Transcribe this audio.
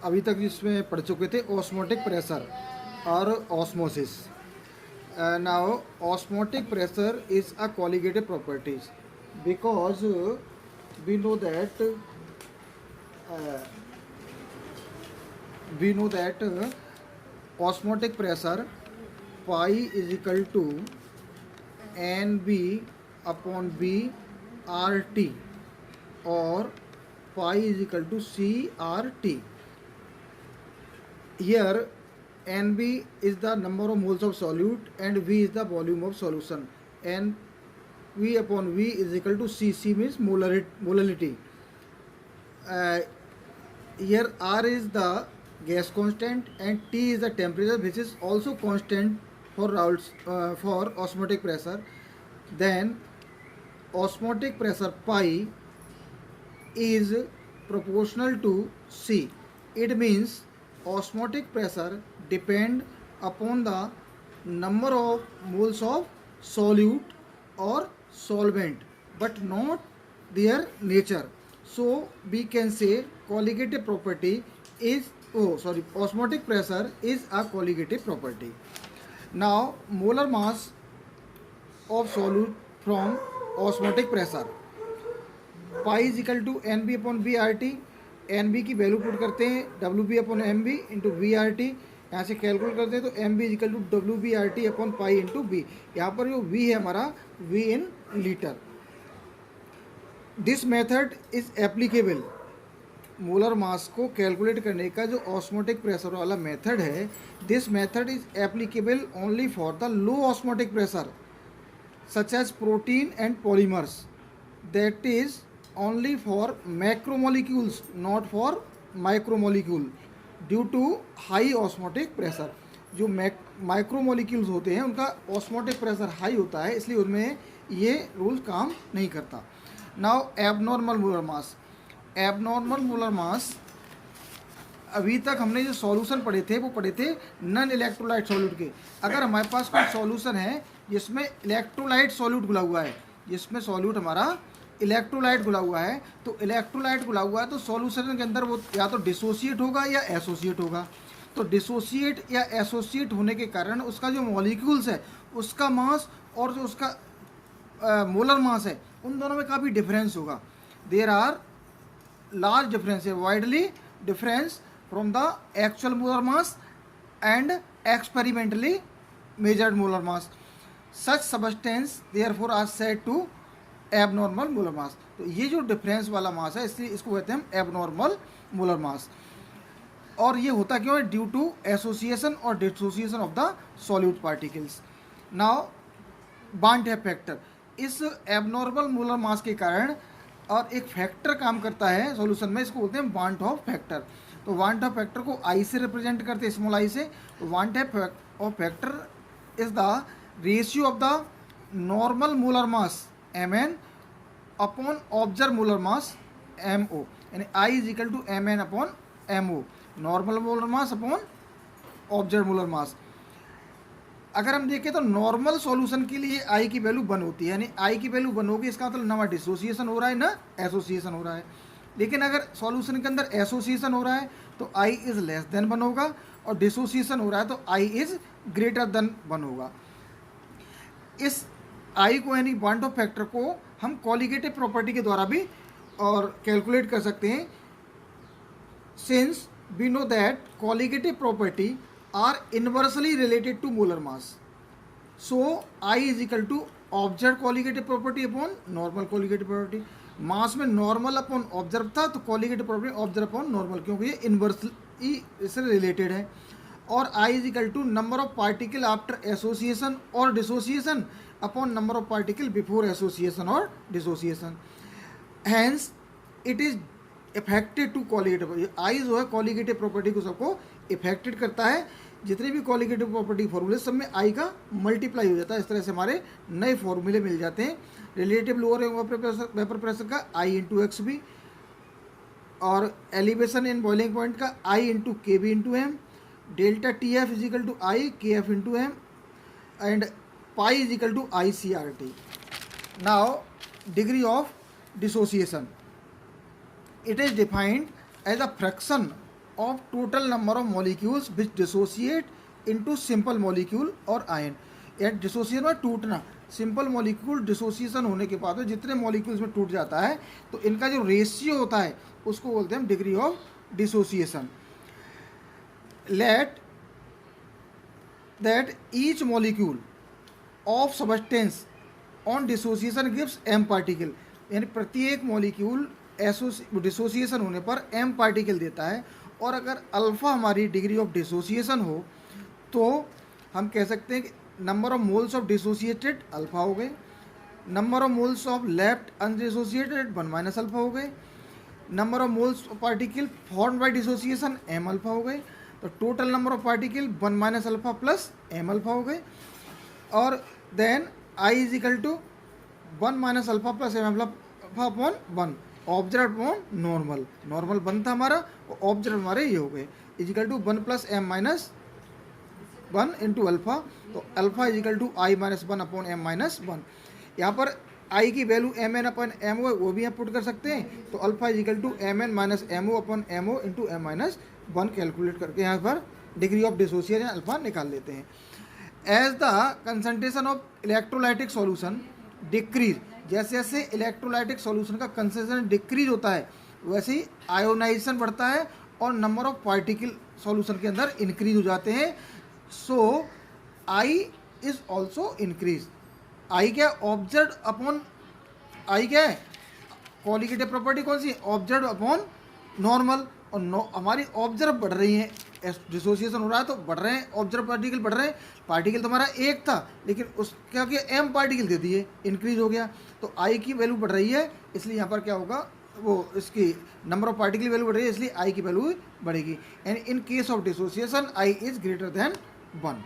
अभी तक जिसमें पढ़ चुके थे ऑस्मोटिक प्रेशर और osmosis. Now osmotic pressure is a colligative properties because we know that uh, osmotic pressure pi is equal to NB upon B RT or pi is equal to CRT. Here NB is the number of moles of solute and V is the volume of solution, and V upon V is equal to C. C means molality. Uh, Here R is the gas constant and T is the temperature, which is also constant for for osmotic pressure. Then osmotic pressure pi is proportional to C. It means osmotic pressure depend upon the number of moles of solute or solvent, but not their nature. So we can say colligative property is, osmotic pressure is a colligative property. Now molar mass of solute from osmotic pressure pi is equal to N B upon V R T. N B की value put करते हैं W B upon M B into V R T. यहाँ से calculate करते हैं तो M B is equal to W B R T upon pi into B. यहाँ पर जो वी है हमारा V in litre. This method is applicable. Molar mass को कैलकुलेट करने का जो ऑस्मोटिक प्रेशर वाला मेथड है, this method is applicable only for the low osmotic pressure such as protein and polymers. That is only for macromolecules, not for micromolecule, due to high osmotic pressure. जो micromolecules होते हैं उनका osmotic pressure high होता है, इसलिए उनमें ये rule काम नहीं करता. नाउ एबनॉर्मल मोलर मास. एबनॉर्मल मोलर मास, अभी तक हमने जो सॉल्यूशन पढ़े थे वो पढ़े थे नन इलेक्ट्रोलाइट सॉल्यूट के. अगर हमारे पास कोई सॉल्यूशन है जिसमें इलेक्ट्रोलाइट सॉल्यूट घुला हुआ है, जिसमें सॉल्यूट हमारा इलेक्ट्रोलाइट घुला हुआ है, तो इलेक्ट्रोलाइट घुला हुआ है तो सॉल्यूशन के अंदर वो या तो डिसोसिएट होगा या एसोसिएट होगा. तो डिसोसिएट या एसोसिएट होने के कारण उसका जो मॉलिक्यूल्स है उसका मास और जो उसका मोलर मास है उन दोनों में काफ़ी डिफरेंस होगा. देयर आर लार्ज डिफरेंस है, widely difference from the actual molar mass and experimentally measured molar mass. Such substance therefore are said to abnormal molar mass. तो ये जो डिफरेंस वाला मास है इसलिए इसको कहते हैं एबनॉर्मल मोलर मास. और ये होता क्यों है? ड्यू टू एसोसिएशन और dissociation of the solute particles. Now बांट फैक्टर. इस एबनॉर्मल मोलर मास के कारण और एक फैक्टर काम करता है सॉल्यूशन में, इसको बोलते हैं वांट ऑफ फैक्टर. तो वांट ऑफ फैक्टर को आई से रिप्रेजेंट करते हैं, स्मॉल आई से. तो van't Hoff factor is the ratio of the normal molar mass Mn upon observe molar mass MO, यानी I is equal to Mn upon MO. Normal molar mass upon observe molar mass. अगर हम देखें तो normal solution के लिए I की value 1 होती है, यानी I की वैल्यू 1 होगी, इसका मतलब ना डिसोसिएशन हो रहा है ना एसोसिएशन हो रहा है. लेकिन अगर सॉल्यूशन के अंदर एसोसिएशन हो रहा है तो I इज लेस देन 1 होगा, और डिसोसिएशन हो रहा है तो I इज ग्रेटर देन 1 होगा. इस आई को यानी वांट ऑफ फैक्टर को हम कॉलिगेटिव प्रॉपर्टी के द्वारा भी और कैलकुलेट कर सकते हैं. Since we know that colligative property are inversely related to molar mass, so I is equal to observe colligative property upon normal colligative property. Mass में नॉर्मल अपॉन ऑब्जर्व था तो colligative property observe upon normal, क्योंकि ये inversely इससे related है. और I is equal to number of particle after association और dissociation upon number of particle before association और dissociation. Hence it is affected to colligative. I जो है colligative property को सबको इफेक्टेड करता है. जितने भी कॉलिगेटिव प्रॉपर्टी फॉर्मूले सब में आई का मल्टीप्लाई हो जाता है. इस तरह से हमारे नए फॉर्मूले मिल जाते हैं. रिलेटिव लोअर वेपर प्रेशर का आई इंटू एक्स बी, और एलिवेशन इन बॉइलिंग पॉइंट का I into K B into M. Delta T F is equal to I K F into M, and pi is equal to ICRT. Now degree of dissociation, it is defined as a fraction of total number of molecules which dissociate into simple molecule और ion. या dissociation में टूटना, simple molecule dissociation होने के बाद जितने molecules में टूट जाता है तो इनका जो रेशियो होता है उसको बोलते हैं degree of dissociation. Let that each molecule of substance on dissociation gives m particle, यानी प्रत्येक मॉलिक्यूल डिसोसिएशन होने पर m पार्टिकल देता है। और अगर अल्फ़ा हमारी डिग्री ऑफ डिसोसिएशन हो तो हम कह सकते हैं कि number of moles of dissociated alpha हो गए, number of moles of left undissociated 1 minus alpha हो गए, number of moles of particle form by dissociation m alpha हो गए। तो total number of particle 1 minus alpha plus m alpha हो गए। और then I is equal to 1 minus alpha plus m alpha upon 1, observe upon normal, normal 1 था हमारा और observe हमारे ये हो गए, is equal to 1 plus m minus 1 into alpha. तो alpha is equal to I minus 1 upon m minus 1। यहाँ पर I की value M N upon M O वो भी आप पुट कर सकते हैं। तो alpha is equal to M N minus M O upon M O into M minus 1 calculate करके यहाँ पर डिग्री ऑफ डिसोसिएशन अल्फ़ा निकाल लेते हैं। As the concentration of electrolytic solution decrease, जैसे जैसे इलेक्ट्रोलाइटिक सॉल्यूशन का कंसंट्रेशन डिक्रीज होता है वैसे ही आयोनाइजेशन बढ़ता है और नंबर ऑफ पार्टिकल सॉल्यूशन के अंदर इंक्रीज हो जाते हैं। सो आई इज ऑल्सो इंक्रीज। आई क्या है? ऑब्जर्व अपॉन, आई क्या है? क्वालिटेटिव प्रॉपर्टी कौन सी? Observe upon normal. और हमारी ऑब्जर्व बढ़ रही है, डिसोसिएशन हो रहा है तो बढ़ रहे हैं, ऑब्जर्व पार्टिकल बढ़ रहे हैं। पार्टिकल तो हमारा एक था लेकिन उस क्या किया, एम पार्टिकल दे दिए, इंक्रीज हो गया। तो आई की वैल्यू बढ़ रही है, इसलिए यहाँ पर क्या होगा, वो इसकी नंबर ऑफ पार्टिकल वैल्यू बढ़ रही है, इसलिए आई की वैल्यू बढ़ेगी। And in case of dissociation I is greater than 1।